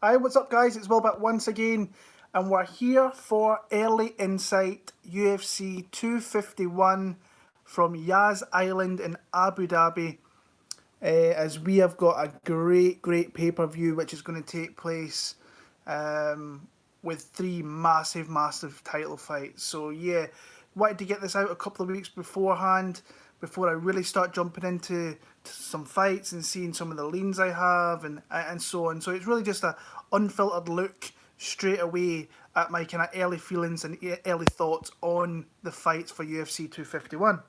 Hi, what's up, guys? It's Will back once again, and we're here for Early Insight UFC 251 from Yas Island in Abu Dhabi. As we have got a great pay per view which is going to take place with three massive title fights. So, yeah, wanted to get this out a couple of weeks beforehand before I really start jumping into some fights and seeing some of the leans I have and so on. So, it's really just a unfiltered look straight away at my kind of early feelings and early thoughts on the fights for UFC 251.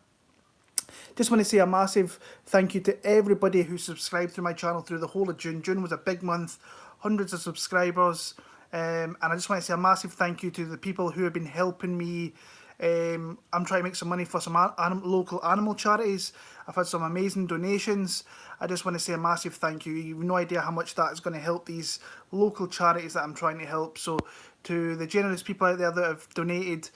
Just want to say a massive thank you to everybody who subscribed to my channel through the whole of June. June was a big month, hundreds of subscribers, and I just want to say a massive thank you to the people who have been helping me. I'm trying to make some money for some local animal charities. I've had some amazing donations. I just want to say a massive thank you. You've no idea how much that is going to help these local charities that I'm trying to help. So to the generous people out there that have donated,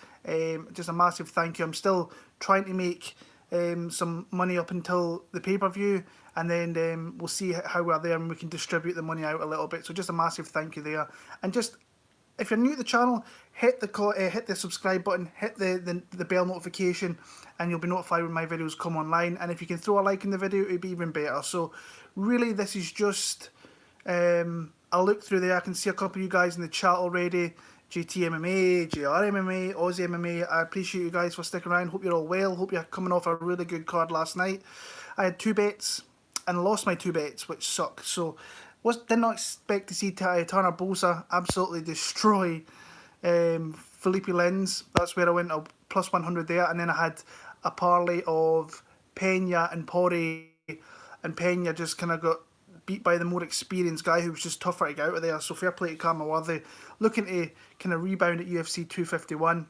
just a massive thank you. I'm still trying to make some money up until the pay-per-view, and then we'll see how we're there and we can distribute the money out a little bit. So just a massive thank you there. And just, if you're new to the channel, hit the subscribe button, hit the bell notification, and you'll be notified when my videos come online. And if you can throw a like in the video, it'd be even better. So really, this is just a look through there. I can see a couple of you guys in the chat already. GT MMA, JR MMA, Aussie MMA. I appreciate you guys for sticking around. Hope you're all well. Hope you're coming off a really good card last night. I had two bets and lost my two bets, which sucked. So did not expect to see Turner Bosa absolutely destroy Felipe Lins. That's where I went a plus 100 there. And then I had a parlay of Pena and Pori, and Pena just kind of got beat by the more experienced guy who was just tougher to get out of there. So fair play to Karma Worthy. Looking to kind of rebound at UFC 251.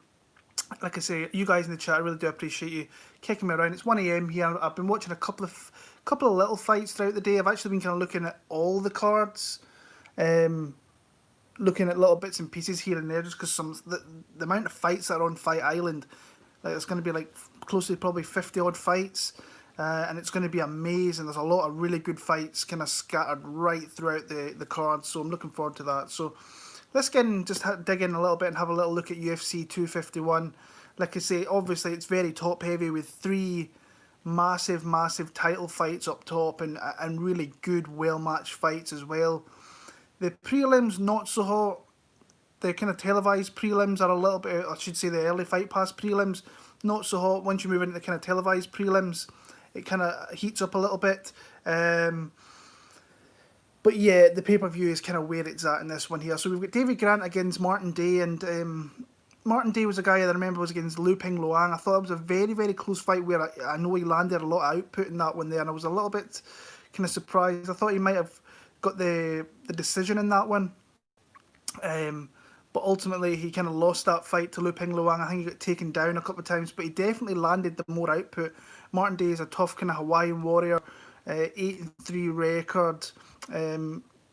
Like I say, you guys in the chat, I really do appreciate you kicking me around. It's 1 a.m. here. I've been watching a couple of little fights throughout the day. I've actually been kind of looking at all the cards, looking at little bits and pieces here and there, just because the amount of fights that are on Fight Island, like it's going to be like close to probably 50 odd fights. And it's going to be amazing. There's a lot of really good fights kind of scattered right throughout the card, so I'm looking forward to that. So let's get in, just dig in a little bit and have a little look at UFC 251. Like I say, obviously it's very top heavy with three massive title fights up top and really good, well matched fights as well. The prelims not so hot. The kind of televised prelims are a little bit, I should say the early fight pass prelims, not so hot. Once you move into the kind of televised prelims, it kind of heats up a little bit. But yeah, the pay-per-view is kind of where it's at in this one here. So we've got David Grant against Martin Day, and Martin Day was a guy that I remember was against Lu Ping Luang. I thought it was a very close fight where I know he landed a lot of output in that one there, and I was a little bit kind of surprised. I thought he might have got the decision in that one. But ultimately, he kind of lost that fight to Lu Ping Luang. I think he got taken down a couple of times, but he definitely landed the more output. Martin Day is a tough kind of Hawaiian warrior, 8-3 record.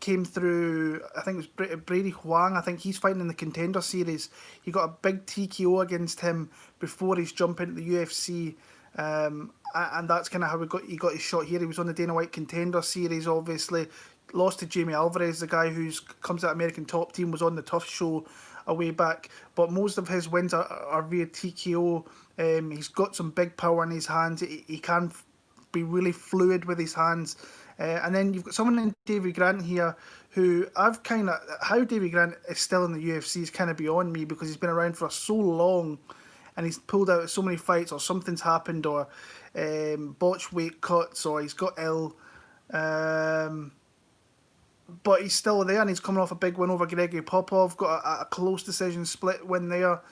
Came through, I think it was Brady Huang. I think he's fighting in the Contender Series. He got a big TKO against him before he's jump into the UFC. And that's kind of how he got his shot here. He was on the Dana White Contender Series, obviously. Lost to Jamie Alvarez, the guy who comes out American Top Team, was on the Tough Show a way back. But most of his wins are via TKO. He's got some big power in his hands. He can be really fluid with his hands. And then you've got someone in David Grant here who I've kind of... How David Grant is still in the UFC is kind of beyond me, because he's been around for so long and he's pulled out so many fights, or something's happened, or botched weight cuts, or he's got ill. But he's still there, and he's coming off a big win over Gregory Popov. Got a close decision split win there.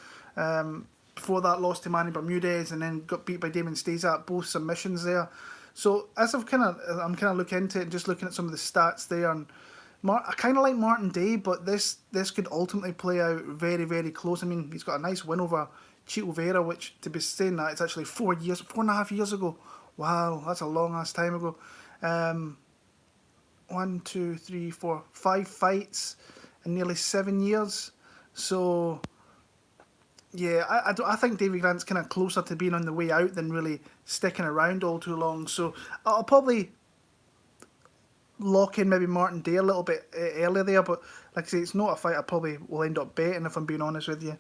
Before that, lost to Manny Bermudez, and then got beat by Damon Stazak, both submissions there. So as I'm kind of looking into it and just looking at some of the stats there, and I kind of like Martin Day, but this could ultimately play out very close. I mean, he's got a nice win over Chito Vera, which, to be saying that, it's actually 4.5 years ago. Wow, that's a long ass time ago. 1, 2, 3, 4, 5 fights in nearly 7 years. So yeah, I think David Grant's kind of closer to being on the way out than really sticking around all too long. So I'll probably lock in maybe Martin Day a little bit earlier there, but like I say, it's not a fight I probably will end up betting, if I'm being honest with you.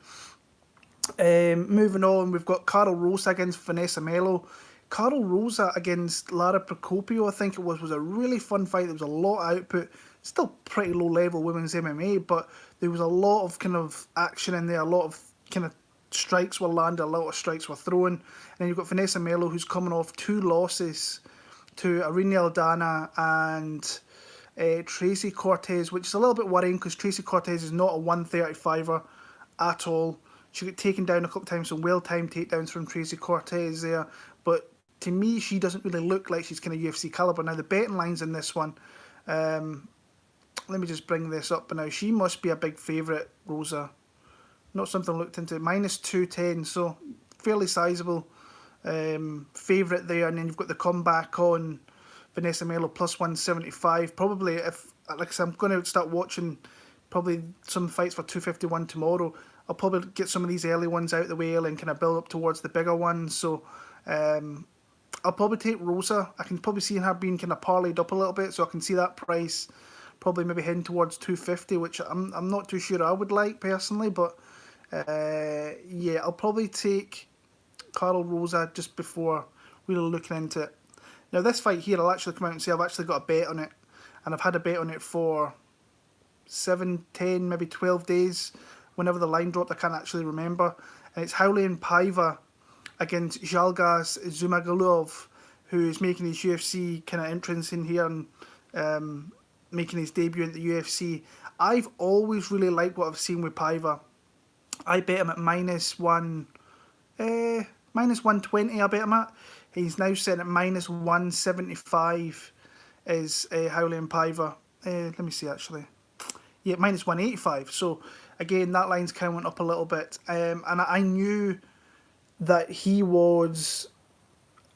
Moving on, we've got Carol Rosa against Vanessa Melo. Carol Rosa against Lara Procopio, I think it was a really fun fight. There was a lot of output, still pretty low level women's MMA, but there was a lot of kind of action in there, a lot of kind of strikes were landed, a lot of strikes were thrown. And then you've got Vanessa Melo, who's coming off 2 losses to Irene Aldana and Tracy Cortez, which is a little bit worrying because Tracy Cortez is not a 135er at all. She got taken down a couple of times, some well-timed takedowns from Tracy Cortez there. But to me, she doesn't really look like she's kind of UFC caliber. Now, the betting lines in this one, let me just bring this up now. She must be a big favourite, Rosa. Not something I looked into. Minus 210, so fairly sizable favourite there. And then you've got the comeback on Vanessa Melo plus 175. Probably, if like I said, I'm going to start watching probably some fights for 251 tomorrow. I'll probably get some of these early ones out the way and kind of build up towards the bigger ones. So I'll probably take Rosa. I can probably see her being kind of parlayed up a little bit, so I can see that price probably maybe heading towards 250, which I'm not too sure I would like personally. But yeah, I'll probably take Carol Rosa just before really looking into it. Now this fight here, I'll actually come out and say I've actually got a bet on it, and I've had a bet on it for 7, 10, maybe 12 days. Whenever the line dropped, I can't actually remember. And it's Raulian Paiva against Zhalgas Zhumagulov, who is making his UFC kind of entrance in here and making his debut in the UFC. I've always really liked what I've seen with Paiva. I bet him at minus 120, I bet him at. He's now set at minus 175 is Raulian Paiva. Let me see actually. Yeah, minus 185. So again, that line's kind of went up a little bit. And I knew that he was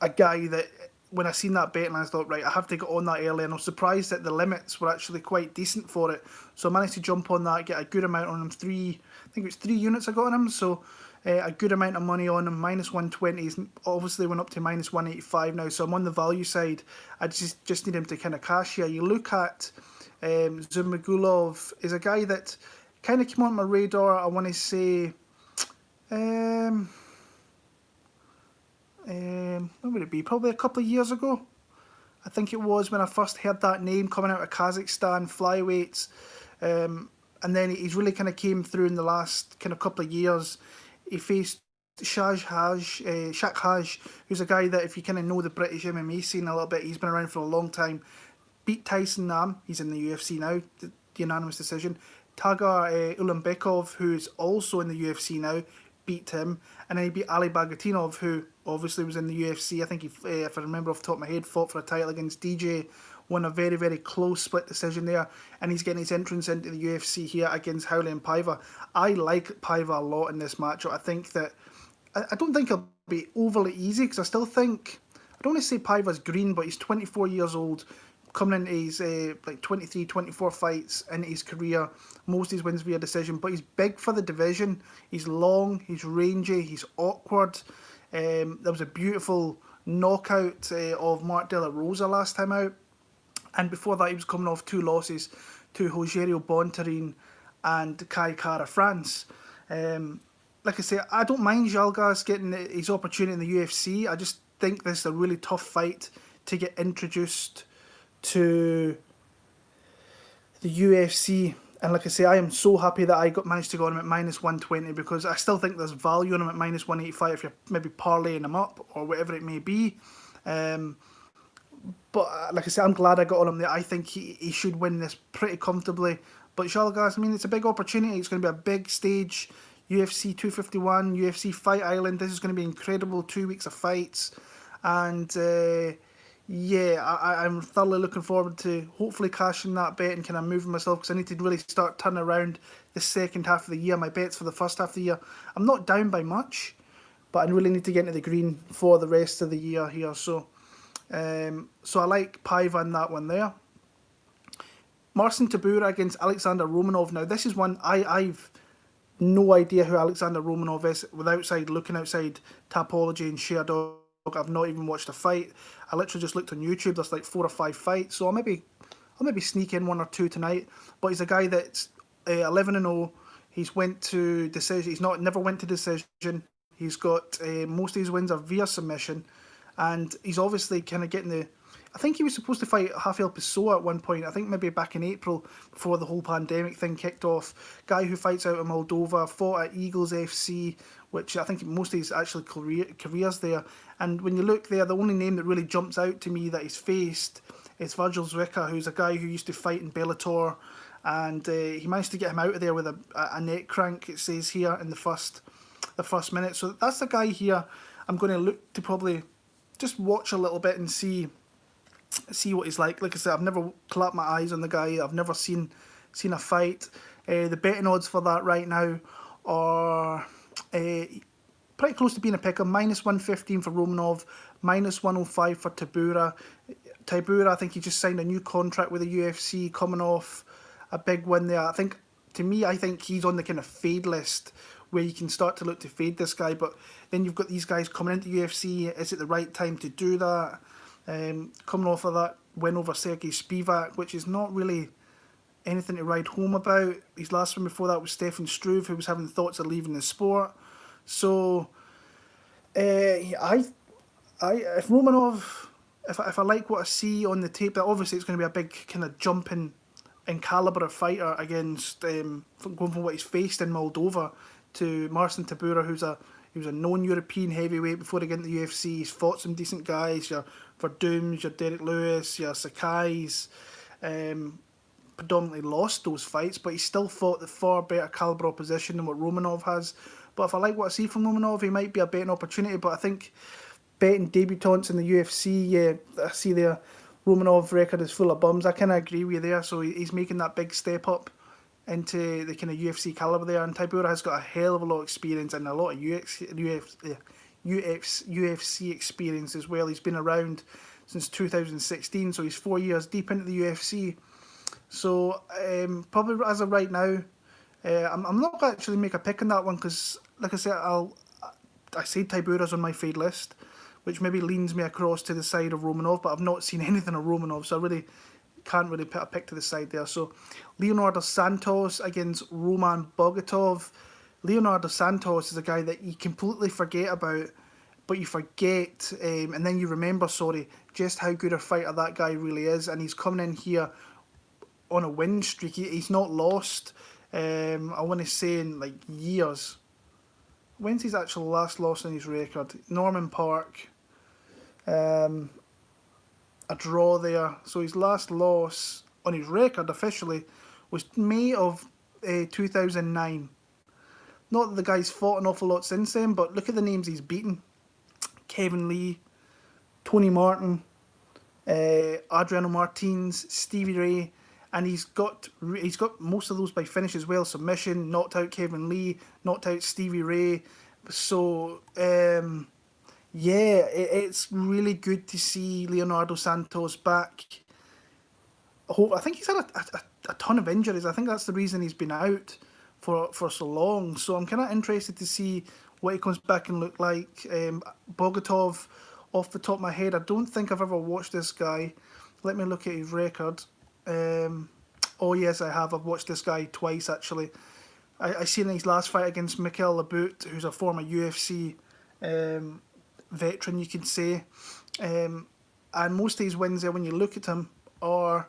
a guy that when I seen that bet and I thought, right, I have to get on that early. And I was surprised that the limits were actually quite decent for it. So I managed to jump on that, get a good amount on him. I think it was 3 units I got on him. So a good amount of money on him. Minus 120s obviously went up to minus 185 now. So I'm on the value side. I just need him to kind of cash here. You look at Zhumagulov is a guy that kind of came on my radar, I want to say, when would it be? Probably a couple of years ago. I think it was when I first heard that name coming out of Kazakhstan, flyweights. And then he's really kind of came through in the last kind of couple of years. He faced Shak Haj, who's a guy that if you kind of know the British MMA scene a little bit, he's been around for a long time. Beat Tyson Nam, he's in the UFC now, the unanimous decision. Tagar Ulanbekov, who's also in the UFC now, beat him. And then he beat Ali Bagatinov, who obviously was in the UFC. I think he, if I remember off the top of my head, fought for a title against DJ. Won a very, very close split decision there. And he's getting his entrance into the UFC here against Raulian Paiva. I like Paiva a lot in this matchup. I think that... I don't think it'll be overly easy, because I still think... I don't want to say Paiva's green, but he's 24 years old. Coming into his like 23, 24 fights in his career, most of his wins via decision, but he's big for the division. He's long, he's rangy, he's awkward. There was a beautiful knockout of Mark De La Rosa last time out, and before that he was coming off 2 losses to Rogerio Bontorin and Kai Kara France. Like I say, I don't mind Zhalgas getting his opportunity in the UFC. I just think this is a really tough fight to get introduced to the UFC. And like I say, I am so happy that I managed to go on him at minus 120, because I still think there's value on him at minus 185 if you're maybe parlaying him up or whatever it may be. But like I say, I'm glad I got on him there. I think he should win this pretty comfortably. But Zhalgas, I mean, it's a big opportunity. It's going to be a big stage. UFC 251, UFC Fight Island. This is going to be incredible. 2 weeks of fights. And... yeah, I'm thoroughly looking forward to hopefully cashing that bet and kind of moving myself, because I need to really start turning around the second half of the year. My bets for the first half of the year, I'm not down by much, but I really need to get into the green for the rest of the year here. So so I like Paiva in that one there. Marcin Tybura against Alexander Romanov. Now this is one I've no idea who Alexander Romanov is looking outside Tapology and Sherdog. I've not even watched a fight. I literally just looked on YouTube. There's like 4 or 5 fights, so I'll maybe I'll maybe sneak in one or two tonight. But he's a guy that's 11-0. He's went to decision. He's not never went to decision. He's got most of his wins are via submission, and he's obviously kind of getting the. I think he was supposed to fight Rafael Pessoa at one point. I think maybe back in April before the whole pandemic thing kicked off. Guy who fights out of Moldova, fought at Eagles FC, which I think most of his actually careers there. And when you look there, the only name that really jumps out to me that he's faced is Virgil Zwicker, who's a guy who used to fight in Bellator, and he managed to get him out of there with a neck crank. It says here in the first minute. So that's the guy here. I'm going to look to probably just watch a little bit and see what he's like. Like I said, I've never clapped my eyes on the guy. I've never seen a fight. The betting odds for that right now are pretty close to being a pick-em. -115 for Romanov, -105 for Tybura. Tybura, I think he just signed a new contract with the UFC, coming off a big win there. I think he's on the kind of fade list where you can start to look to fade this guy. But then you've got these guys coming into UFC. Is it the right time to do that? Coming off of that win over Sergey Spivak, which is not really anything to write home about. His last one before that was Stefan Struve, who was having thoughts of leaving the sport. So, if Romanov, if I like what I see on the tape, that obviously it's going to be a big kind of jump in calibre of fighter against going from what he's faced in Moldova to Marcin Tybura, he was a known European heavyweight before he got into the UFC. He's fought some decent guys, your Verdums, your Derek Lewis, your Sakai's. Predominantly lost those fights, but he still fought the far better calibre opposition than what Romanov has. But if I like what I see from Romanov, he might be a betting opportunity. But I think betting debutants in the UFC, yeah, I see their Romanov record is full of bums. I kind of agree with you there. So he's making that big step up into the kind of UFC calibre there. And Tybura has got a hell of a lot of experience and a lot of UFC experience as well. He's been around since 2016, so he's 4 years deep into the UFC. So probably as of right now, I'm not going to actually make a pick on that one because, like I said, I say Tybura's on my fade list, which maybe leans me across to the side of Romanov, but I've not seen anything of Romanov, so I really can't really put a pick to the side there. So Leonardo Santos against Roman Bogatov. Leonardo Santos is a guy that you completely forget about, but you forget, and then you remember, just how good a fighter that guy really is, and he's coming in here on a win streak. He's not lost, I want to say, in like years. When's his actual last loss in his record? Norman Park. A draw there. So his last loss on his record officially was May of 2009. Not that the guy's fought an awful lot since then, but look at the names he's beaten. Kevin Lee, Tony Martin, Adriano Martins, Stevie Ray, and he's got most of those by finish as well. Submission, knocked out Kevin Lee, knocked out Stevie Ray. So it's really good to see Leonardo Santos back. I think he's had a ton of injuries. I think that's the reason he's been out for so long. So I'm kind of interested to see what he comes back and look like. Bogatov, off the top of my head, I don't think I've ever watched this guy. Let me look at his record. Oh yes, I have. I've watched this guy twice actually. I seen his last fight against Mikel Labout, who's a former UFC veteran, you could say. And most of his wins there, when you look at him, are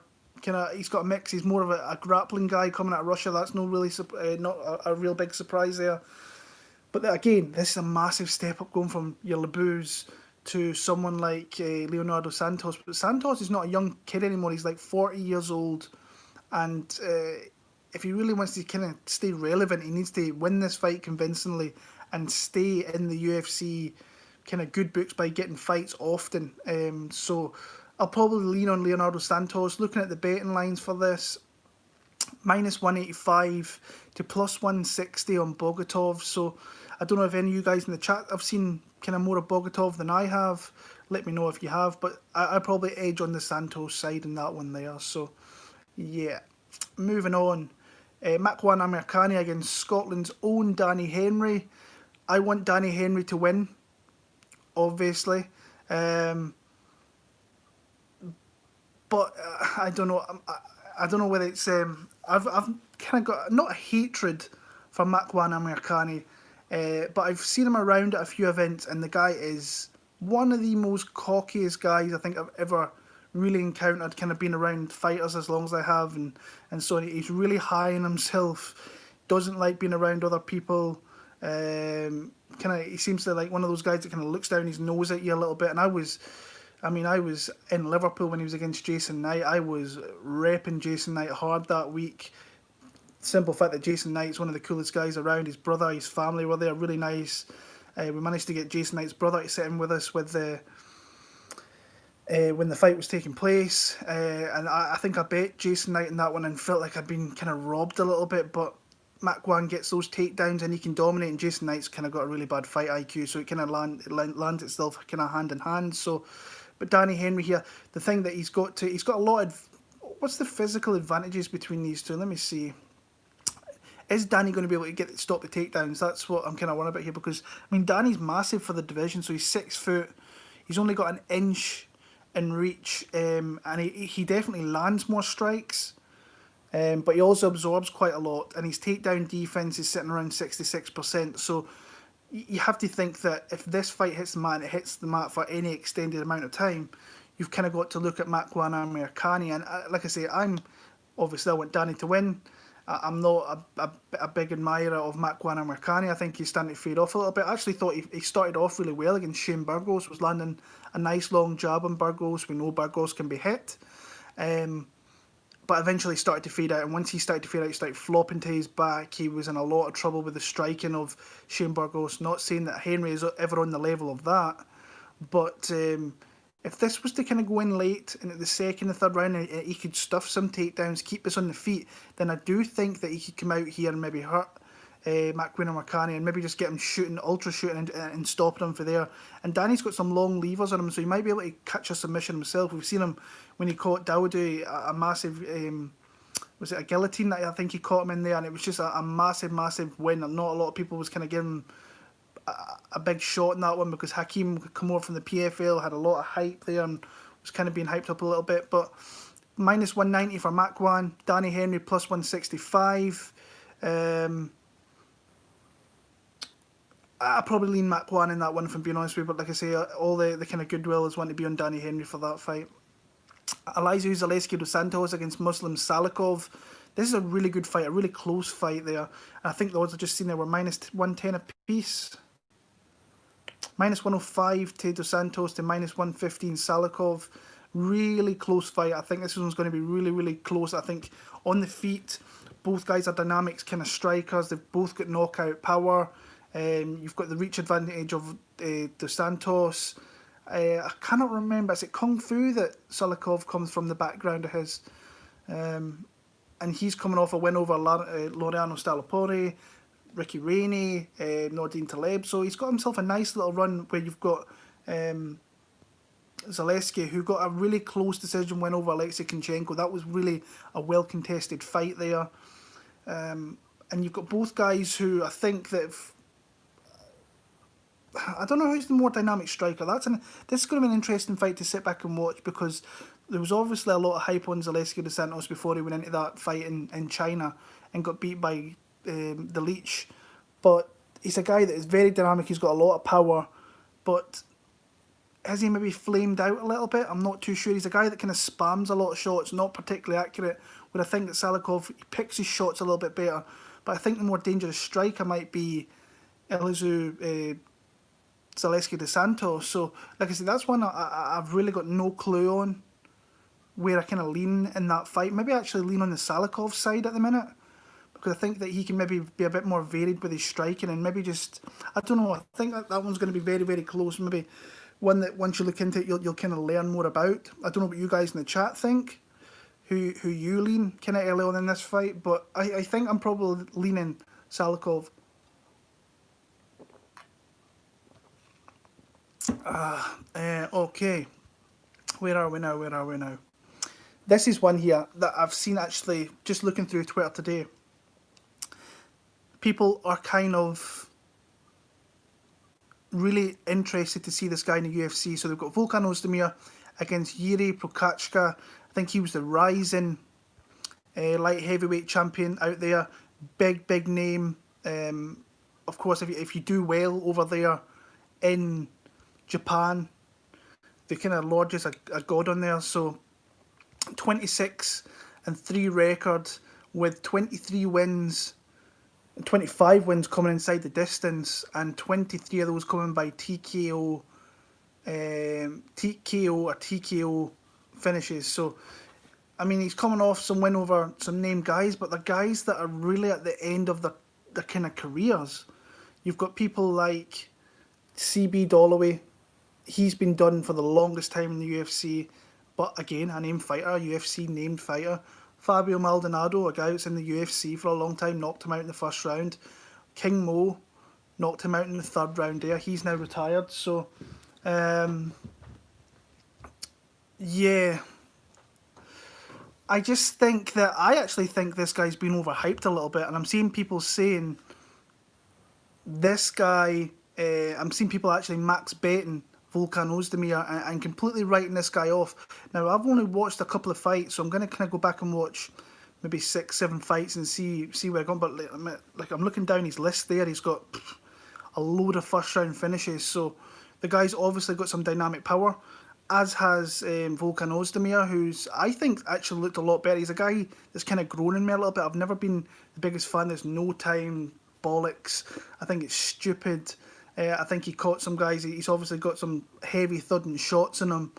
he's got a mix. He's more of a grappling guy coming out of Russia. That's not a real big surprise there. But again, this is a massive step up going from your Labouts to someone like Leonardo Santos. But Santos is not a young kid anymore. He's like 40 years old. And if he really wants to kind of stay relevant, he needs to win this fight convincingly and stay in the UFC kind of good books by getting fights often. So I'll probably lean on Leonardo Santos. Looking at the betting lines for this, -185 to +160 on Bogatov. So I don't know if any of you guys in the chat have seen kind of more of Bogatov than I have. Let me know if you have, but I probably edge on the Santos side in that one there. So yeah, moving on. Makwan Amirkhani against Scotland's own Danny Henry. I want Danny Henry to win, obviously. But but I don't know. I don't know whether it's I've kind of got not a hatred for Makwan Amirkhani, but I've seen him around at a few events, and the guy is one of the most cockiest guys I think I've ever really encountered. Kind of been around fighters as long as I have, and so he's really high on himself. Doesn't like being around other people. He seems to like one of those guys that kind of looks down his nose at you a little bit. And I was in Liverpool when he was against Jason Knight. I was repping Jason Knight hard that week. Simple fact that Jason Knight's one of the coolest guys around. His brother, his family were there, really nice. We managed to get Jason Knight's brother to sit in with us with the when the fight was taking place. And I think I bet Jason Knight in that one and felt like I'd been kind of robbed a little bit, but Makwan gets those takedowns and he can dominate, and Jason Knight's kind of got a really bad fight IQ, so it kind of lands itself kind of hand in hand. So, but Danny Henry here, the thing that he's got a lot of, what's the physical advantages between these two? Let me see. Is Danny going to be able to stop the takedowns? That's what I'm kind of worried about here, because I mean Danny's massive for the division, so he's 6 foot. He's only got an inch in reach, and he definitely lands more strikes. But he also absorbs quite a lot, and his takedown defense is sitting around 66%. So you have to think that if this fight hits the mat and it hits the mat for any extended amount of time, you've kind of got to look at Makwan Amirkhani. And like I say, I want Danny to win. I'm not a big admirer of Makwan Amirkhani. I think he's starting to fade off a little bit. I actually thought he started off really well against Shane Burgos, was landing a nice long jab on Burgos. We know Burgos can be hit. But eventually started to fade out, and once he started to fade out, he started flopping to his back. He was in a lot of trouble with the striking of Shane Burgos. Not saying that Henry is ever on the level of that, but if this was to kind of go in late and at the second and third round, and he could stuff some takedowns, keep us on the feet, then I do think that he could come out here and maybe hurt Makwan Amirkhani and maybe just get him ultra shooting and stopping him for there. And Danny's got some long levers on him, so he might be able to catch a submission himself. We've seen him when he caught Dawoodu, a massive, was it a guillotine that I think he caught him in there, and it was just a massive, massive win. And not a lot of people was kind of giving him a big shot in that one, because Hakeem come over from the PFL, had a lot of hype there and was kind of being hyped up a little bit. But minus 190 for Makwan, Danny Henry plus 165. I probably lean Makwan in that one, if I'm being honest with you, but like I say, all the kind of goodwill is wanting to be on Danny Henry for that fight. Elizeu Zaleski dos Santos against Muslim Salikov. This is a really good fight, a really close fight there. And I think the odds I've just seen there were minus 110 apiece. Minus 105 to dos Santos to minus 115 Salikov. Really close fight. I think this one's going to be really, really close. I think on the feet, both guys are dynamics kind of strikers. They've both got knockout power. You've got the reach advantage of dos Santos. I cannot remember, is it Kung Fu that Salikov comes from the background of his? And he's coming off a win over Laureano Stalopori, Ricky Rainey, Nordine Taleb. So he's got himself a nice little run where you've got Zaleski, who got a really close decision win over Alexei Kunchenko. That was really a well-contested fight there. And you've got both guys who I think that... I don't know who's the more dynamic striker. This is going to be an interesting fight to sit back and watch, because there was obviously a lot of hype on Zaleski dos Santos before he went into that fight in China and got beat by the Leech. But he's a guy that is very dynamic. He's got a lot of power, but has he maybe flamed out a little bit? I'm not too sure. He's a guy that kind of spams a lot of shots, not particularly accurate, where I think that Salikov picks his shots a little bit better. But I think the more dangerous striker might be Elizeu Zaleski dos Santos. So, like I said, that's one I've really got no clue on where I kind of lean in that fight. Maybe actually lean on the Salikov side at the minute, because I think that he can maybe be a bit more varied with his striking, and maybe just, I don't know, I think that one's going to be very, very close. Maybe one that once you look into it, you'll kind of learn more about. I don't know what you guys in the chat think, who you lean kind of early on in this fight, but I think I'm probably leaning Salikov. Okay, where are we now? This is one here that I've seen, actually, just looking through Twitter today. People are kind of really interested to see this guy in the UFC. So they've got Volkan Ozdemir against Jiri Prochazka. I think he was the rising light heavyweight champion out there. Big name. Of course, if you do well over there in Japan, they kind of lord you as a god on there. So 26-3 record with 23 wins, 25 wins coming inside the distance, and 23 of those coming by TKO, or TKO finishes. So, I mean, he's coming off some win over some named guys, but the guys that are really at the end of their kind of careers. You've got people like CB Dollaway. He's been done for the longest time in the UFC, but again, a named fighter, a UFC named fighter. Fabio Maldonado, a guy that's in the UFC for a long time, knocked him out in the first round. King Mo knocked him out in the third round there. He's now retired, so yeah. I actually think this guy's been overhyped a little bit, and I'm seeing people saying this guy, I'm seeing people actually max betting Volkan Ozdemir and completely writing this guy off. Now, I've only watched a couple of fights, so I'm going to kind of go back and watch maybe 6-7 fights and see where I'm going. But like I'm looking down his list there, he's got a load of first round finishes. So the guy's obviously got some dynamic power, as has Volkan Ozdemir, who's I think actually looked a lot better. He's a guy that's kind of grown in me a little bit. I've never been the biggest fan. There's no time, bollocks. I think it's stupid. I think he caught some guys. He's obviously got some heavy thudding shots in him.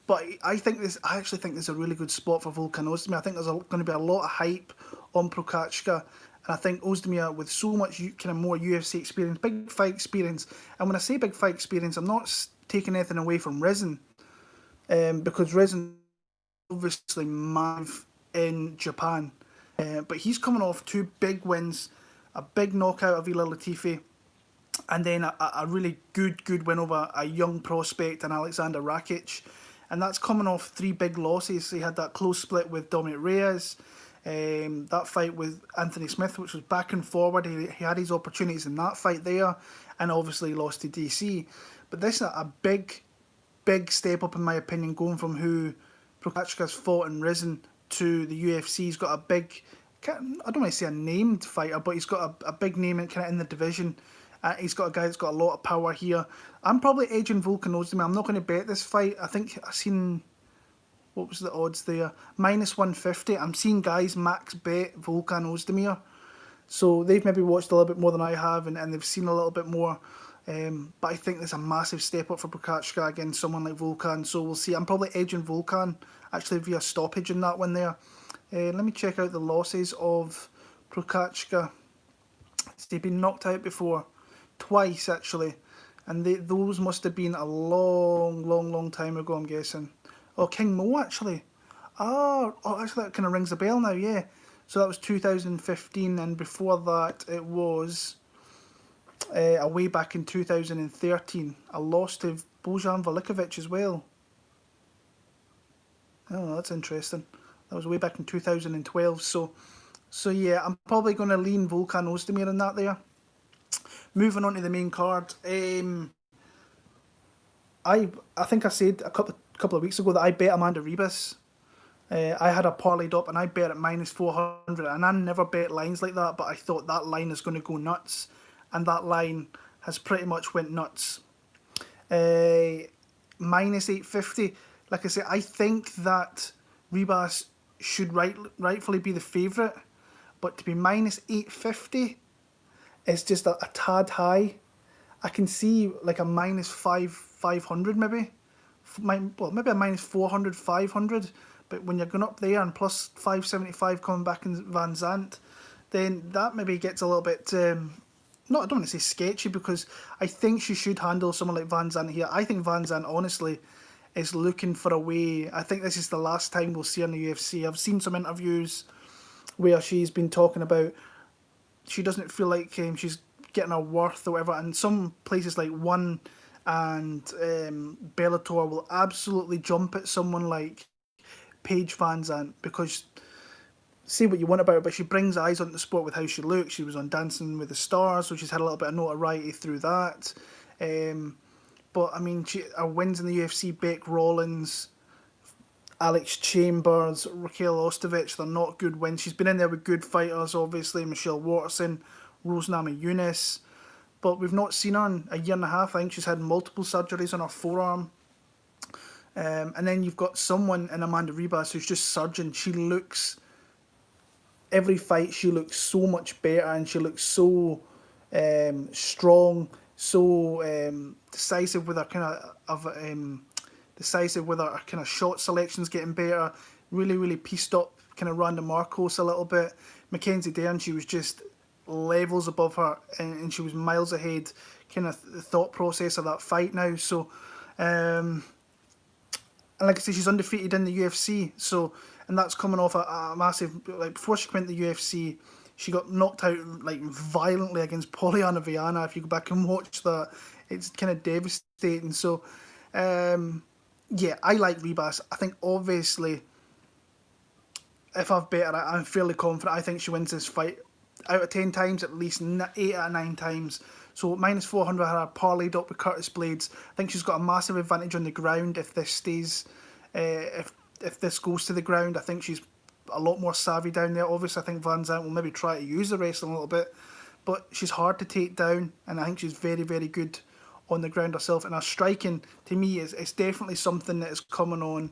But I actually think this is a really good spot for Volkan Ozdemir. I think there's going to be a lot of hype on Prokachka. And I think Ozdemir, with so much kind of more UFC experience, big fight experience, and when I say big fight experience, I'm not taking anything away from Rizin, because Rizin obviously massive in Japan. But he's coming off 2 big wins, a big knockout of Ilir Latifi, and then a really good win over a young prospect and Alexander Rakic. And that's coming off 3 big losses. He had that close split with Dominic Reyes, that fight with Anthony Smith, which was back and forward. He had his opportunities in that fight there, and obviously he lost to DC. But this is a big step up, in my opinion, going from who Prokachka's fought and risen to the UFC. He's got a big, I don't want to say a named fighter, but he's got a big name kind of in the division. He's got a guy that's got a lot of power here. I'm probably edging Volkan Ozdemir. I'm not going to bet this fight. I think I've seen, what was the odds there? -150. I'm seeing guys max bet Volkan Ozdemir. So they've maybe watched a little bit more than I have, and they've seen a little bit more. But I think there's a massive step up for Prokachka against someone like Volkan. So we'll see. I'm probably edging Volkan, actually, via stoppage in that one there. Let me check out the losses of Prokachka. He's been knocked out before. Twice, actually. And those must have been a long time ago, I'm guessing. Oh, King Mo, actually. Oh, actually, that kind of rings a bell now, yeah. So that was 2015, and before that, it was away back in 2013. I lost to Bojan Velikovic as well. Oh, that's interesting. That was way back in 2012. So yeah, I'm probably going to lean Volkan Ozdemir in that there. Moving on to the main card. I think I said a couple of weeks ago that I bet Amanda Ribas. I had her parlayed up and I bet at -400, and I never bet lines like that, but I thought that line is going to go nuts, and that line has pretty much went nuts. -850. Like I say, I think that Ribas should rightfully be the favourite, but to be -850 is just a tad high. I can see like a -500 maybe. Well, maybe a -400, 500. But when you're going up there and plus 575 coming back in Van Zandt, then that maybe gets a little bit, I don't want to say sketchy, because I think she should handle someone like Van Zandt here. I think Van Zandt, honestly, is looking for a way. I think this is the last time we'll see her in the UFC. I've seen some interviews where she's been talking about she doesn't feel like she's getting her worth or whatever, and some places like One and Bellator will absolutely jump at someone like Paige Van Zandt, because say what you want about her, but she brings eyes onto the sport with how she looks. She was on Dancing with the Stars, so she's had a little bit of notoriety through that. But I mean, her wins in the UFC, Beck Rollins, Alex Chambers, Raquel Ostovich, they're not good wins. She's been in there with good fighters, obviously, Michelle Watterson, Rose Namajunas, but we've not seen her in a year and a half. I think she's had multiple surgeries on her forearm. And then you've got someone in Amanda Ribas who's just surging. She looks, every fight, she looks so much better, and she looks so strong, so decisive with her decisive with her kind of shot selections getting better. Really, really pieced up kind of Randa Marcos a little bit. Mackenzie Dern, she was just levels above her, and she was miles ahead kind of the thought process of that fight now. So, and like I say, she's undefeated in the UFC. So, and that's coming off a massive, like before she went to the UFC, she got knocked out like violently against Polyana Viana. If you go back and watch that, it's kind of devastating. So, yeah, I like Ribas. I think obviously, if I've bet her, I'm fairly confident. I think she wins this fight out of 10 times, at least 8 out of 9 times. So minus 400, I had her parlayed up with Curtis Blades. I think she's got a massive advantage on the ground if this stays, if this goes to the ground. I think she's a lot more savvy down there. Obviously, I think Van Zandt will maybe try to use the wrestling a little bit, but she's hard to take down, and I think she's very, very good on the ground herself. And her striking, to me, it's definitely something that is coming on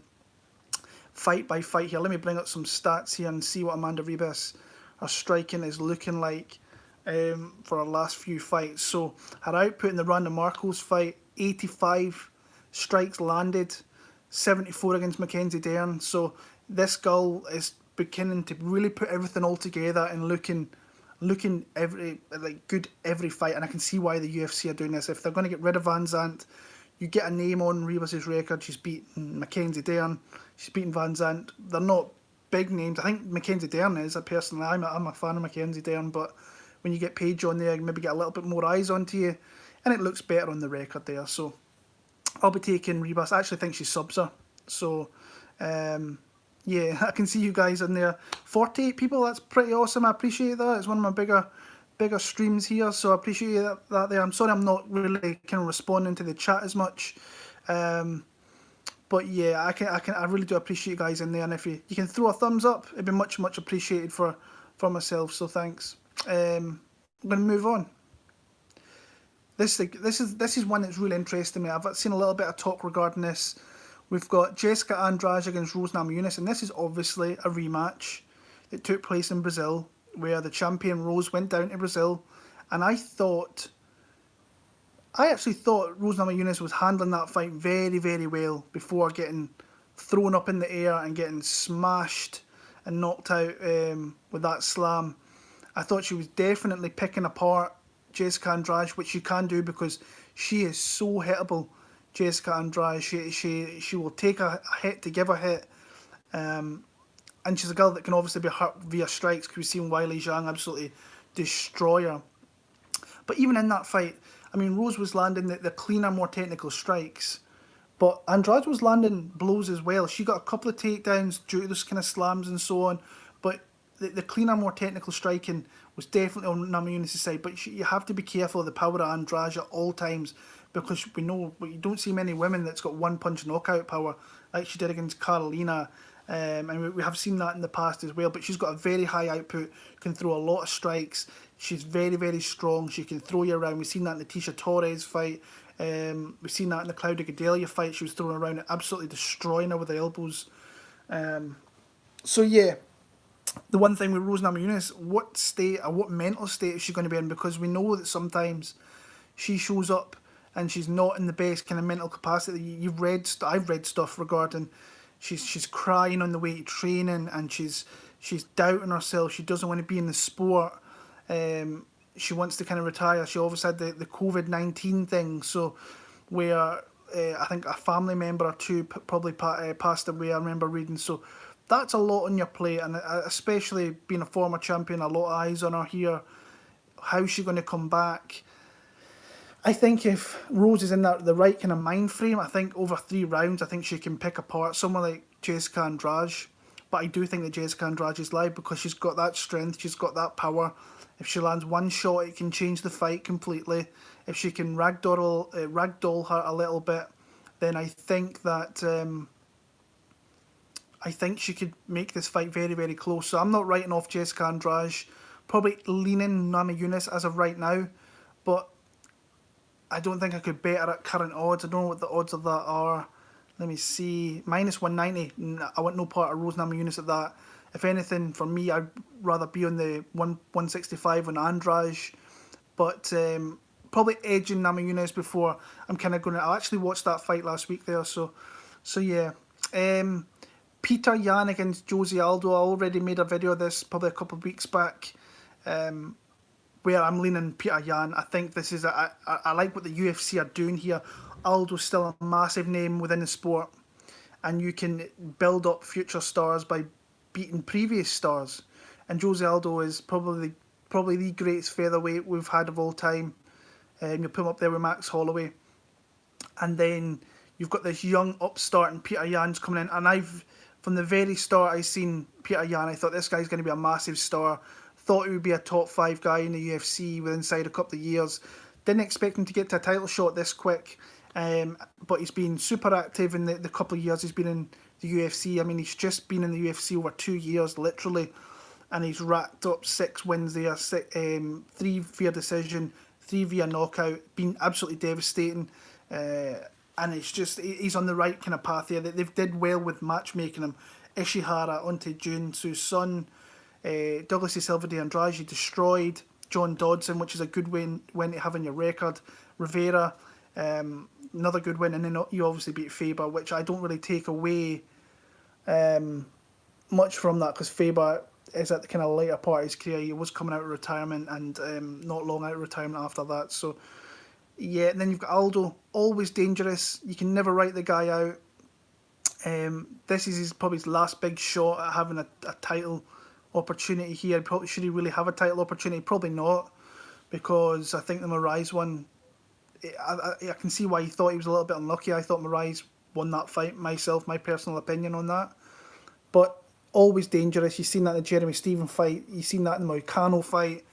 fight by fight here. Let me bring up some stats here and see what Amanda Ribas, her striking is looking like for her last few fights. So her output in the Randa Marcos fight, 85 strikes landed, 74 against Mackenzie Dern. So this girl is beginning to really put everything all together and looking good every fight. And I can see why the UFC are doing this. If they're going to get rid of Van Zandt, you get a name on Ribas' record. She's beaten Mackenzie Dern, she's beaten Van Zandt. They're not big names. I think Mackenzie Dern is. Personally, I'm a fan of Mackenzie Dern, but when you get Paige on there, you maybe get a little bit more eyes onto you, and it looks better on the record there. So I'll be taking Ribas. I actually think she subs her. So yeah, I can see you guys in there. 48 people, that's pretty awesome. I appreciate that. It's one of my bigger streams here, so I appreciate that there. I'm sorry I'm not really kind of responding to the chat as much. But yeah, I really do appreciate you guys in there, and if you can throw a thumbs up, it'd be much appreciated for myself. So thanks. I'm going to move on. This is one that's really interesting me. I've seen a little bit of talk regarding this. We've got Jessica Andrade against Rose Namajunas, and this is obviously a rematch that took place in Brazil, where the champion Rose went down to Brazil, and I actually thought Rose Namajunas was handling that fight very, very well before getting thrown up in the air and getting smashed and knocked out with that slam. I thought she was definitely picking apart Jessica Andrade, which you can do because she is so hittable. Jessica Andrade, she will take a hit to give a hit, and she's a girl that can obviously be hurt via strikes, because we've seen Weili Zhang absolutely destroy her. But even in that fight, I mean, Rose was landing the cleaner, more technical strikes, but Andrade was landing blows as well. She got a couple of takedowns due to those kind of slams and so on, but the cleaner, more technical striking was definitely on Namajunas' side. But you have to be careful of the power of Andrade at all times, because we know you don't see many women that's got one punch knockout power like she did against Carolina. And we have seen that in the past as well. But she's got a very high output, can throw a lot of strikes. She's very, very strong. She can throw you around. We've seen that in the Tisha Torres fight. We've seen that in the Claudia Gadelha fight. She was throwing around and absolutely destroying her with the elbows. So yeah, the one thing with Rose Namajunas, what state or what mental state is she going to be in? Because we know that sometimes she shows up and she's not in the best kind of mental capacity. I've read stuff regarding she's crying on the way to training, and she's doubting herself. She doesn't want to be in the sport. She wants to kind of retire. She obviously had the COVID-19 thing, so where I think a family member or two probably passed away, I remember reading. So that's a lot on your plate, and especially being a former champion, a lot of eyes on her here. How's she going to come back? I think if Rose is in the right kind of mind frame, I think over 3 rounds, I think she can pick apart someone like Jessica Andrade. But I do think that Jessica Andrade is live because she's got that strength, she's got that power. If she lands one shot, it can change the fight completely. If she can ragdoll her a little bit, then I think that I think she could make this fight very, very close. So I'm not writing off Jessica Andrade. Probably leaning Namajunas as of right now, but I don't think I could bet her at current odds. I don't know what the odds of that are. Let me see. Minus 190. I want no part of Rose Namajunas at that. If anything, for me, I'd rather be on the 165 on Andrade. But probably edging Namajunas before I'm kind of going to... I actually watched that fight last week there. So yeah. Peter Yan against Jose Aldo. I already made a video of this probably a couple of weeks back. Where I'm leaning Peter Yan. I think this is I like what the UFC are doing here. Aldo's still a massive name within the sport, and you can build up future stars by beating previous stars. And Jose Aldo is probably the greatest featherweight we've had of all time. You put him up there with Max Holloway, and then you've got this young upstart, and Peter Yan's coming in. And from the very start, I seen Peter Yan. I thought this guy's going to be a massive star. Thought he would be a top 5 guy in the UFC within inside a couple of years. Didn't expect him to get to a title shot this quick. But he's been super active in the couple of years he's been in the UFC. I mean, he's just been in the UFC over 2 years, literally. And he's racked up 6 wins there, 3 via decision, 3 via knockout. Been absolutely devastating. And it's just, he's on the right kind of path here. They've did well with matchmaking him. Ishihara onto Jun Su's son. Douglas De Silva de Andrade destroyed. John Dodson, which is a good win to have in your record. Rivera, another good win. And then you obviously beat Faber, which I don't really take away much from that, because Faber is at the kind of later part of his career. He was coming out of retirement, and not long out of retirement after that. So, yeah, and then you've got Aldo, always dangerous. You can never write the guy out. This is probably his last big shot at having a title opportunity here. Probably, should he really have a title opportunity? Probably not, because I think the Moraes one, I can see why he thought he was a little bit unlucky. I thought Moraes won that fight myself, my personal opinion on that. But always dangerous. You've seen that in the Jeremy Steven fight. You've seen that in the Moicano fight.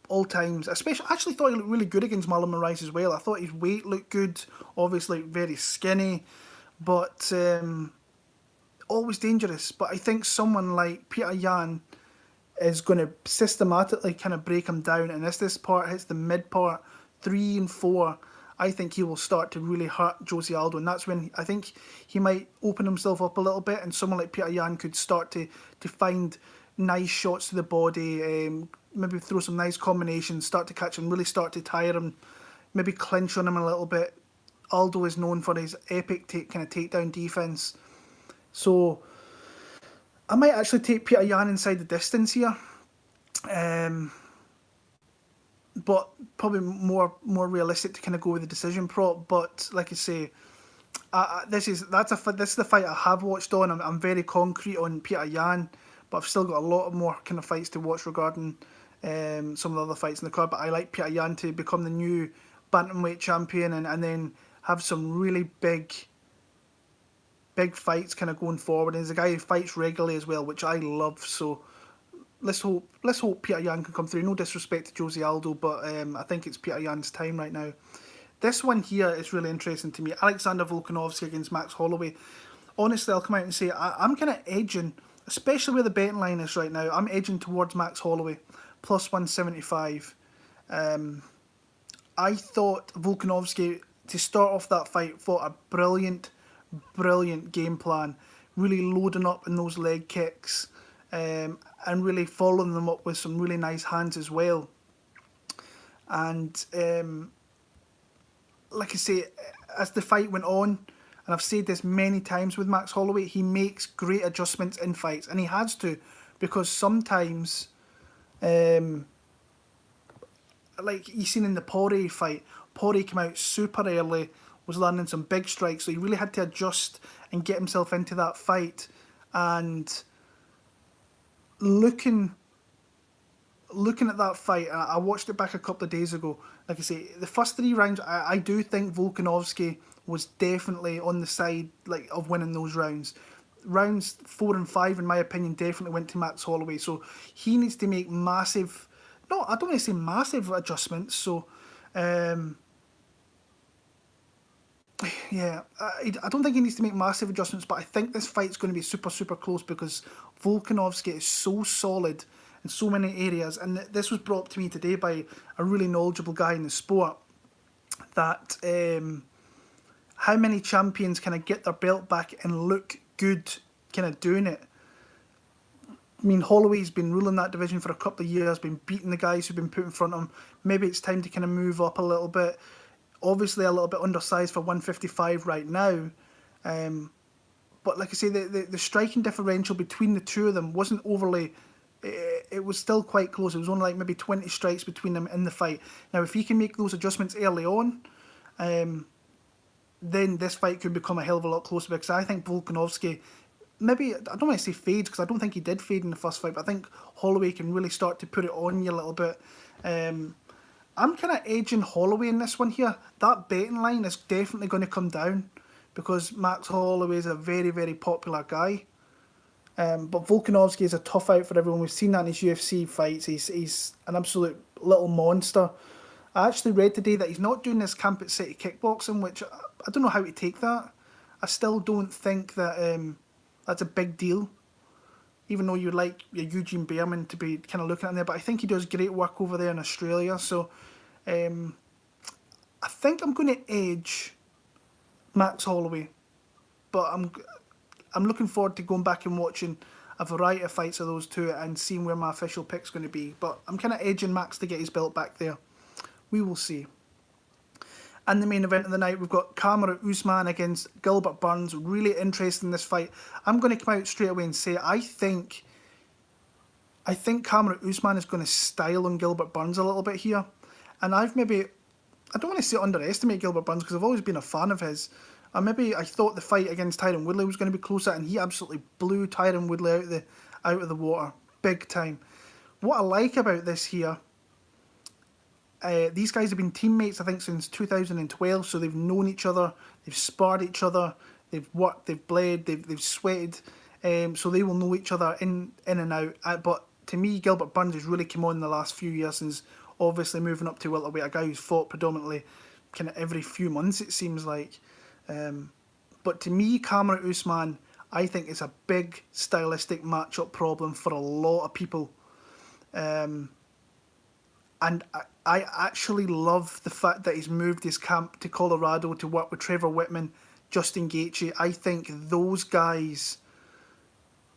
All times. Especially, I actually thought he looked really good against Marlon Moraes as well. I thought his weight looked good. Obviously, very skinny. But always dangerous. But I think someone like Peter Yan is going to systematically kind of break him down. And as this part hits the mid part, 3 and 4, I think he will start to really hurt Jose Aldo. And that's when I think he might open himself up a little bit. And someone like Peter Yan could start to find nice shots to the body, maybe throw some nice combinations, start to catch him, really start to tire him, maybe clinch on him a little bit. Aldo is known for his epic kind of takedown defense. So I might actually take Peter Yan inside the distance here. But probably more realistic to kind of go with the decision prop. But like I say, this is the fight I have watched on. I'm very concrete on Peter Yan, but I've still got a lot of more kind of fights to watch regarding some of the other fights in the card. But I like Peter Yan to become the new bantamweight champion, and then have some really big fights kind of going forward. And he's a guy who fights regularly as well, which I love. So let's hope Peter Yan can come through. No disrespect to Jose Aldo, but I think it's Peter Yan's time right now. This one here is really interesting to me. Alexander Volkanovski against Max Holloway. Honestly, I'll come out and say I'm kind of edging, especially where the betting line is right now. I'm edging towards Max Holloway, plus 175. I thought Volkanovski, to start off that fight, fought a brilliant game plan, really loading up in those leg kicks, and really following them up with some really nice hands as well. And like I say, as the fight went on, and I've said this many times with Max Holloway, he makes great adjustments in fights, and he has to, because sometimes, like you seen in the Poirier fight, Poirier came out super early, was landing some big strikes, so he really had to adjust and get himself into that fight. And looking at that fight, I watched it back a couple of days ago. Like I say, the first 3 rounds, I do think Volkanovski was definitely on the side of winning those rounds. Rounds 4 and 5, in my opinion, definitely went to Max Holloway. So he needs to make massive, no, I don't want to say massive adjustments. So Yeah, I don't think he needs to make massive adjustments, but I think this fight's going to be super, super close because Volkanovski is so solid in so many areas. And this was brought up to me today by a really knowledgeable guy in the sport that how many champions kind of get their belt back and look good kind of doing it. I mean, Holloway's been ruling that division for a couple of years, been beating the guys who've been put in front of him. Maybe it's time to kind of move up a little bit. Obviously, a little bit undersized for 155 right now. But like I say, the striking differential between the two of them wasn't overly. It was still quite close. It was only like maybe 20 strikes between them in the fight. Now, if he can make those adjustments early on, then this fight could become a hell of a lot closer because I think Volkanovski, maybe, I don't want to say fades because I don't think he did fade in the first fight, but I think Holloway can really start to put it on you a little bit. I'm kind of edging Holloway in this one here. That betting line is definitely going to come down because Max Holloway is a very, very popular guy. But Volkanovski is a tough out for everyone. We've seen that in his UFC fights. He's an absolute little monster. I actually read today that he's not doing this Campet City kickboxing, which I don't know how to take that. I still don't think that that's a big deal, even though you'd like your Eugene Behrman to be kind of looking at there. But I think he does great work over there in Australia. So I think I'm going to edge Max Holloway. But I'm looking forward to going back and watching a variety of fights of those two and seeing where my official pick's going to be. But I'm kind of edging Max to get his belt back there. We will see. And the main event of the night, we've got Kamaru Usman against Gilbert Burns. Really interesting, this fight. I'm going to come out straight away and say I think Kamaru Usman is going to style on Gilbert Burns a little bit here. And I don't want to say underestimate Gilbert Burns because I've always been a fan of his. I thought the fight against Tyron Woodley was going to be closer, and he absolutely blew Tyron Woodley out of the water, big time. What I like about this here, these guys have been teammates, I think, since 2012, so they've known each other, they've sparred each other, they've worked, they've bled, they've sweated, so they will know each other in and out. But to me, Gilbert Burns has really come on in the last few years since obviously moving up to welterweight, a guy who's fought predominantly kind of every few months, it seems like. But to me, Kamaru Usman, I think is a big stylistic matchup problem for a lot of people. And I actually love the fact that he's moved his camp to Colorado to work with Trevor Whitman, Justin Gaethje. I think those guys,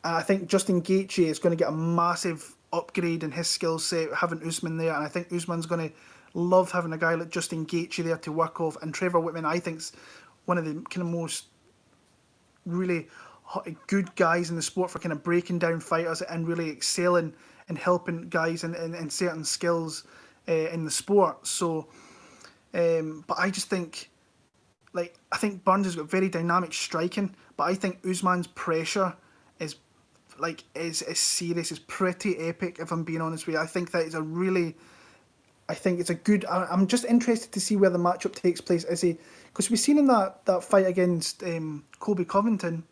I think Justin Gaethje is going to get a massive upgrade in his skill set having Usman there, and I think Usman's going to love having a guy like Justin Gaethje there to work off. And Trevor Whitman, I think's one of the kind of most really good guys in the sport for kind of breaking down fighters and really excelling and helping guys in certain skills in the sport. So, but I just think, I think Burns has got very dynamic striking, but I think Usman's pressure is serious, is pretty epic, if I'm being honest with you. I think that is a really, I think it's a good. I'm just interested to see where the matchup takes place. Because we've seen in that fight against Colby Covington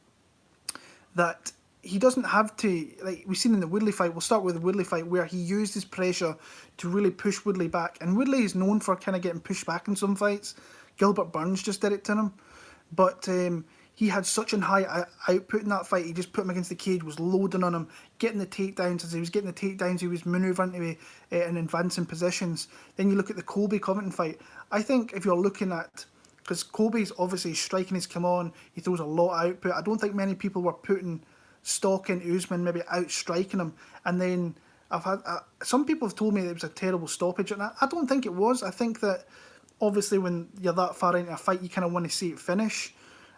that he doesn't have to, we've seen in the Woodley fight. We'll start with the Woodley fight where he used his pressure to really push Woodley back, and Woodley is known for kind of getting pushed back in some fights. Gilbert Burns just did it to him, but he had such a high output in that fight. He just put him against the cage, was loading on him, getting the takedowns. As he was getting the takedowns, he was manoeuvring and advancing positions. Then you look at the Colby Covington fight. I think if you're looking at, because Colby's obviously striking has come on, he throws a lot of output. I don't think many people were putting stock into Usman, maybe outstriking him. And then I've had some people have told me that it was a terrible stoppage, and I don't think it was. I think that obviously when you're that far into a fight, you kind of want to see it finish.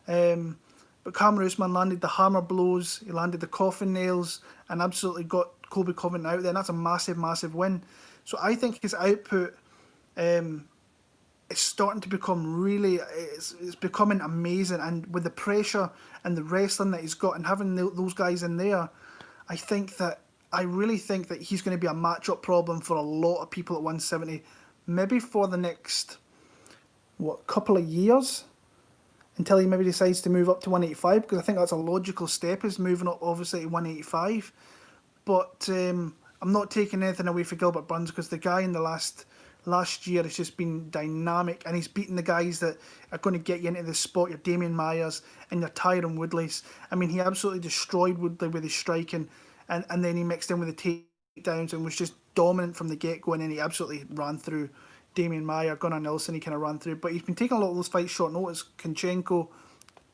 But Kamaru Usman landed the hammer blows, he landed the coffin nails, and absolutely got Colby Covington out there, and that's a massive, massive win. So I think his output is starting to become really, it's becoming amazing, and with the pressure and the wrestling that he's got and having those guys in there, I really think that he's going to be a matchup problem for a lot of people at 170, maybe for the next, couple of years, until he maybe decides to move up to 185, because I think that's a logical step, is moving up obviously to 185. But I'm not taking anything away for Gilbert Burns, because the guy in the last last year has just been dynamic, and he's beaten the guys that are going to get you into the spot, your Damian Myers and your Tyron Woodleys. I mean, he absolutely destroyed Woodley with his striking, and then he mixed in with the takedowns and was just dominant from the get-go, and then he absolutely ran through Damian Maia. Gunnar Nelson he kind of ran through, but he's been taking a lot of those fights short notice. Kunchenko,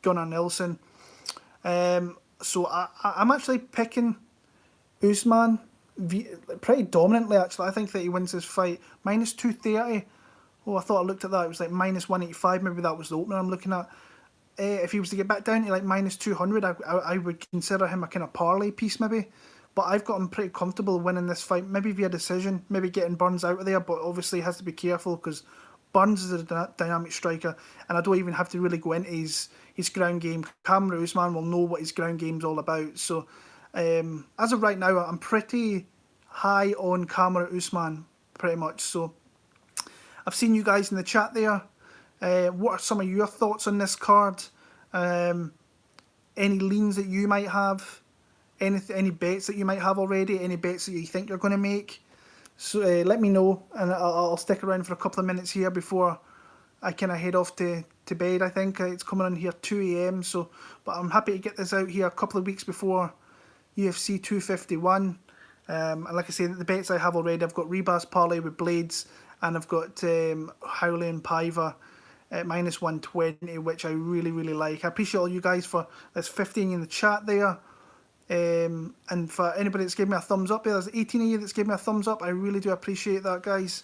Gunnar Nelson. So I'm actually picking Usman pretty dominantly, actually. I think that he wins this fight. Minus 230. Oh, I thought I looked at that. It was like minus 185. Maybe that was the opener I'm looking at. If he was to get back down to like minus 200, I would consider him a kind of parlay piece maybe. But I've got him pretty comfortable winning this fight. Maybe via decision. Maybe getting Burns out of there. But obviously he has to be careful because Burns is a dynamic striker. And I don't even have to really go into his ground game. Kamaru Usman will know what his ground game's all about. So as of right now, I'm pretty high on Kamaru Usman, pretty much. So I've seen you guys in the chat there. What are some of your thoughts on this card? Any leans that you might have? Any bets that you might have already? Any bets that you think you're going to make? So let me know, and I'll stick around for a couple of minutes here before I kind of head off to bed. I think it's coming on here 2 AM. So, but I'm happy to get this out here a couple of weeks before UFC 251. And like I say, the bets I have already, I've got Rebus parlay with Blades, and I've got Howley and Paiva at minus 120, which I really, really like. I appreciate all you guys for there's 15 in the chat there. And for anybody that's given me a thumbs up, there's 18 of you that's given me a thumbs up. I really do appreciate that, guys.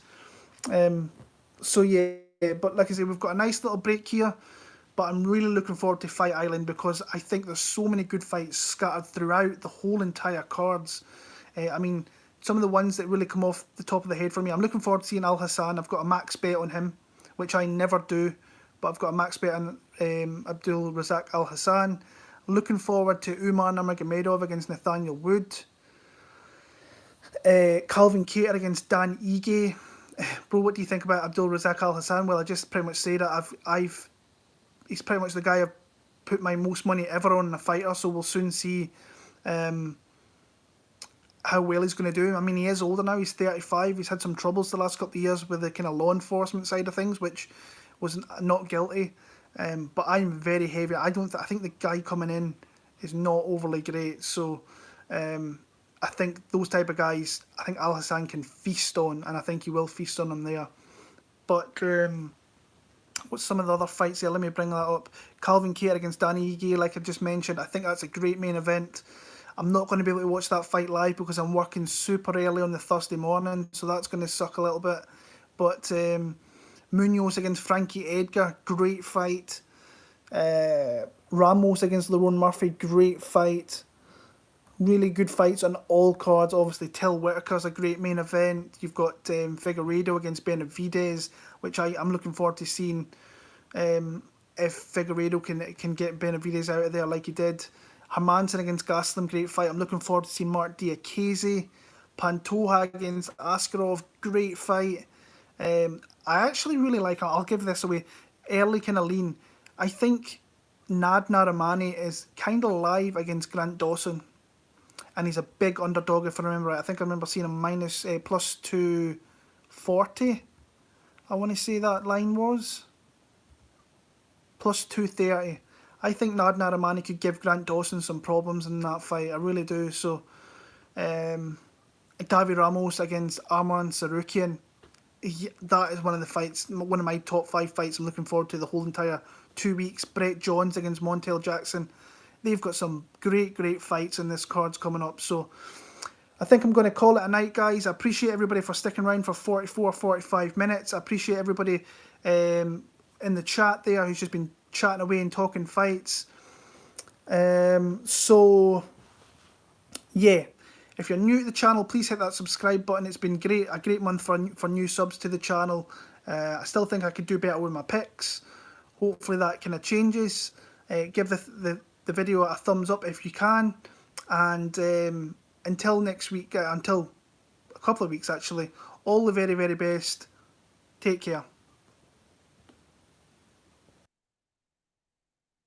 So yeah, but like I say, we've got a nice little break here, but I'm really looking forward to Fight Island because I think there's so many good fights scattered throughout the whole entire cards. I mean, some of the ones that really come off the top of the head for me, I'm looking forward to seeing Al Hassan. I've got a max bet on him, which I never do, but I've got a max bet on Abdul Razak Al Hassan. Looking forward to Umar Nurmagomedov against Nathaniel Wood. Calvin Kattar against Dan Ige. Bro, what do you think about Abdul Razak Al Hassan? Well, I just pretty much say that he's pretty much the guy I've put my most money ever on in a fighter, so we'll soon see how well he's going to do. I mean, he is older now, he's 35. He's had some troubles the last couple of years with the kind of law enforcement side of things, which was not guilty. But I'm very heavy. I think the guy coming in is not overly great. So I think those type of guys, I think Al Hassan can feast on, and I think he will feast on them there. But what's some of the other fights here? Let me bring that up. Calvin Kattar against Danny Ige, like I just mentioned. I think that's a great main event. I'm not going to be able to watch that fight live because I'm working super early on the Thursday morning, so that's going to suck a little bit. But Munoz against Frankie Edgar, great fight. Ramos against Lerone Murphy, great fight. Really good fights on all cards. Obviously, Till Whitaker's a great main event. You've got Figueiredo against Benavidez, which I'm looking forward to seeing if Figueiredo can get Benavidez out of there like he did. Hermanson against Gastelum, great fight. I'm looking forward to seeing Mark Diakiese. Pantoja against Askarov, great fight. I actually really like it. I'll give this away. Early kind of lean. I think Nad Narimani is kind of live against Grant Dawson. And he's a big underdog if I remember right. I think I remember seeing him minus plus 240. I want to say that line was. Plus 230. I think Nad Narimani could give Grant Dawson some problems in that fight. I really do. So, Davi Ramos against Arman Sarukian. That is one of the fights, one of my top 5 fights I'm looking forward to the whole entire 2 weeks. Brett Johns against Montel Jackson. They've got some great fights in this cards coming up. So I think I'm going to call it a night, guys. I appreciate everybody for sticking around for 45 minutes. I appreciate everybody in the chat there who's just been chatting away and talking fights. So yeah, if you're new to the channel, please hit that subscribe button. It's been a great month for new subs to the channel. I still think I could do better with my picks. Hopefully that kind of changes. Give the video a thumbs up if you can. And until next week, until a couple of weeks actually, all the very best. Take care.